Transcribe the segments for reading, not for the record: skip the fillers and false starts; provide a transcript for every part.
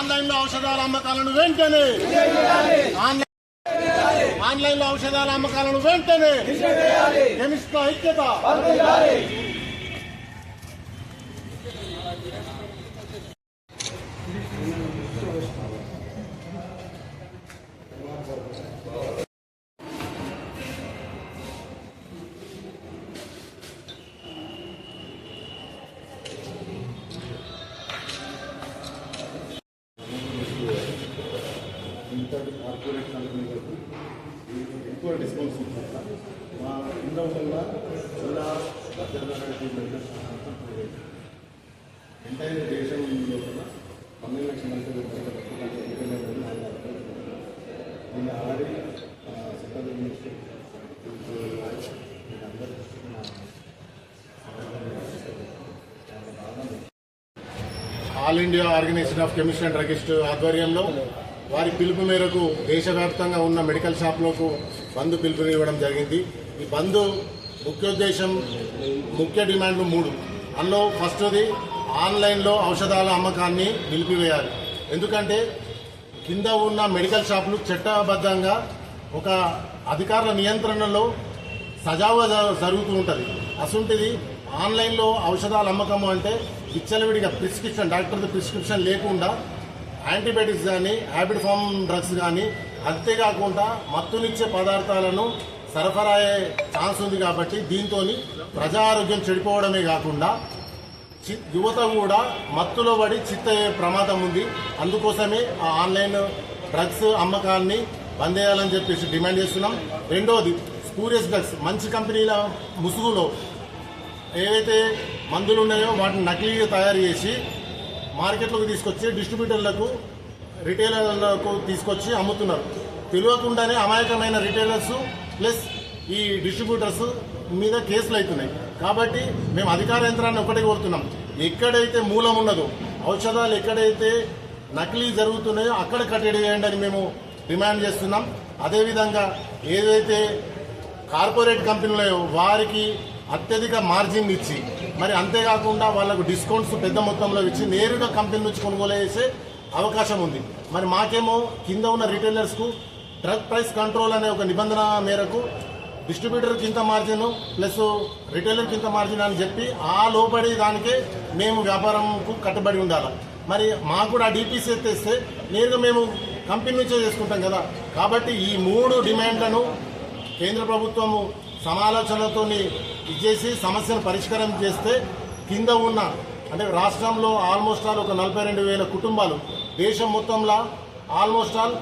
ఆన్లైన్లో ఔషధాల అమ్మకాలను వెంటనే ఆన్లైన్లో ఔషధాల అమ్మకాలను వెంటనే కెమిస్ట్ల ఐక్యత. కార్పొరేట్ కంపెనీలకు ఎక్కువ డిస్కౌంట్స్ ఉంటుంది. మా కింద ఉంటుందా జిల్లా ఎంటైర్ దేశం లోపల 12 లక్షల మంది దీన్ని already central minister all India organisation of chemist and druggist ఆధ్వర్యంలో వారి పిలుపు మేరకు దేశవ్యాప్తంగా ఉన్న మెడికల్ షాపులకు బంద్ పిలుపునివ్వడం జరిగింది. ఈ బంద్ ముఖ్యోద్దేశం, ముఖ్య డిమాండ్లు 3. అందులో ఫస్ట్ది ఆన్లైన్లో ఔషధాల అమ్మకాన్ని నిలిపివేయాలి. ఎందుకంటే కింద ఉన్న మెడికల్ షాపులు చట్టబద్ధంగా ఒక అధికారుల నియంత్రణలో సజావుగా జరుగుతూ ఉంటుంది. అసంటిది ఆన్లైన్లో ఔషధాల అమ్మకము అంటే విచ్చలవిడిగా ప్రిస్క్రిప్షన్, డాక్టర్ది ప్రిస్క్రిప్షన్ లేకుండా యాంటీబయాటిక్స్ కానీ హ్యాబిట్ ఫామ్ డ్రగ్స్ కానీ, అంతేకాకుండా మత్తునిచ్చే పదార్థాలను సరఫరా అయ్యే ఛాన్స్ ఉంది. కాబట్టి దీంతో ప్రజా ఆరోగ్యం చెడిపోవడమే కాకుండా యువత కూడా మత్తులో పడి చిత్తయ్యే ప్రమాదం ఉంది. అందుకోసమే ఆ ఆన్లైన్ డ్రగ్స్ అమ్మకాన్ని బంద్ చేయాలని చెప్పేసి డిమాండ్ చేస్తున్నాం. రెండోది స్పూరియస్ డ్రగ్స్, మంచి కంపెనీల ముసుగులో ఏవైతే మందులు ఉన్నాయో వాటిని నకిలీగా తయారు చేసి మార్కెట్లోకి తీసుకొచ్చి డిస్ట్రిబ్యూటర్లకు, రిటైలర్లకు తీసుకొచ్చి అమ్ముతున్నారు. తెలియకుండానే అమాయకమైన రిటైలర్స్ ప్లస్ ఈ డిస్ట్రిబ్యూటర్స్ మీద కేసులు అవుతున్నాయి. కాబట్టి మేము అధికార యంత్రాన్ని ఒకటే కోరుతున్నాం, ఎక్కడైతే మూలం ఉన్నదో, ఔషధాలు ఎక్కడైతే నకిలీ జరుగుతున్నాయో అక్కడ కట్టడి చేయండి అని మేము డిమాండ్ చేస్తున్నాం. అదేవిధంగా ఏదైతే కార్పొరేట్ కంపెనీలు వారికి అత్యధిక మార్జిన్ ఇచ్చి, మరి అంతేకాకుండా వాళ్ళకు డిస్కౌంట్స్ పెద్ద మొత్తంలో ఇచ్చి నేరుగా కంపెనీ నుంచి కొనుగోలు చేసే అవకాశం ఉంది. మరి మాకేమో కింద ఉన్న రిటైలర్స్కు డ్రగ్ ప్రైస్ కంట్రోల్ అనే ఒక నిబంధన మేరకు డిస్ట్రిబ్యూటర్కి ఇంత మార్జిన్ ప్లస్ రిటైలర్కి ఇంత మార్జిన్ అని చెప్పి ఆ లోబడి దానికే మేము వ్యాపారంకు కట్టుబడి ఉండాలి. మరి మాకు కూడా డీపీసీ తెస్తే నేరుగా మేము కంపెనీ నుంచే చేసుకుంటాం కదా. కాబట్టి ఈ 3 డిమాండ్లను కేంద్ర ప్రభుత్వము సమాలోచనలతో ఇచ్చేసి సమస్యను పరిష్కారం చేస్తే కింద ఉన్న, అంటే రాష్ట్రంలో ఆల్మోస్ట్ ఆల్ ఒక 42,000 కుటుంబాలు, దేశం మొత్తంలో ఆల్మోస్ట్ ఆల్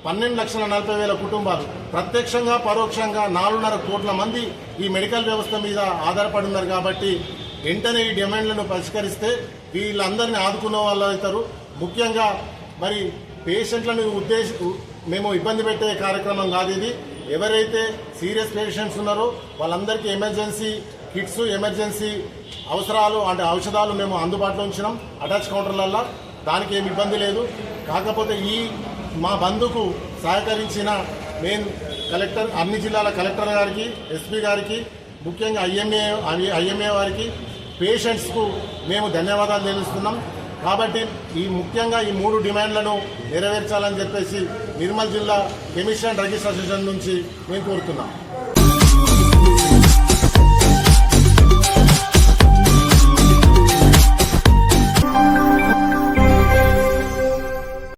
12,40,000 కుటుంబాలు ప్రత్యక్షంగా పరోక్షంగా 4.5 కోట్ల మంది ఈ మెడికల్ వ్యవస్థ మీద ఆధారపడి ఉన్నారు. కాబట్టి వెంటనే ఈ డిమాండ్లను పరిష్కరిస్తే వీళ్ళందరినీ ఆదుకున్న వాళ్ళు అవుతారు. ముఖ్యంగా మరి పేషెంట్లను మేము ఇబ్బంది పెట్టే కార్యక్రమం కాదు ఇది. ఎవరైతే సీరియస్ పేషెంట్స్ ఉన్నారో వాళ్ళందరికీ ఎమర్జెన్సీ కిట్స్, ఎమర్జెన్సీ అవసరాలు అంటే ఔషధాలు మేము అందుబాటులో ఉంచినాం అటాచ్ కౌంటర్లల్లో. దానికి ఏమి ఇబ్బంది లేదు. కాకపోతే ఈ మా బంధుకు సహకరించిన మెయిన్ కలెక్టర్, అన్ని జిల్లాల కలెక్టర్ గారికి, ఎస్పీ గారికి, ముఖ్యంగా ఐఎంఏ వారికి, పేషెంట్స్కు మేము ధన్యవాదాలు తెలుస్తున్నాం. కాబట్టి ముఖ్యంగా ఈ 3 డిమాండ్లను నెరవేర్చాలని చెప్పేసి నిర్మల్ జిల్లా కెమిస్ట్ అండ్ డ్రగిస్ట్ అసోసియేషన్ నుంచి మేము కోరుతున్నాం.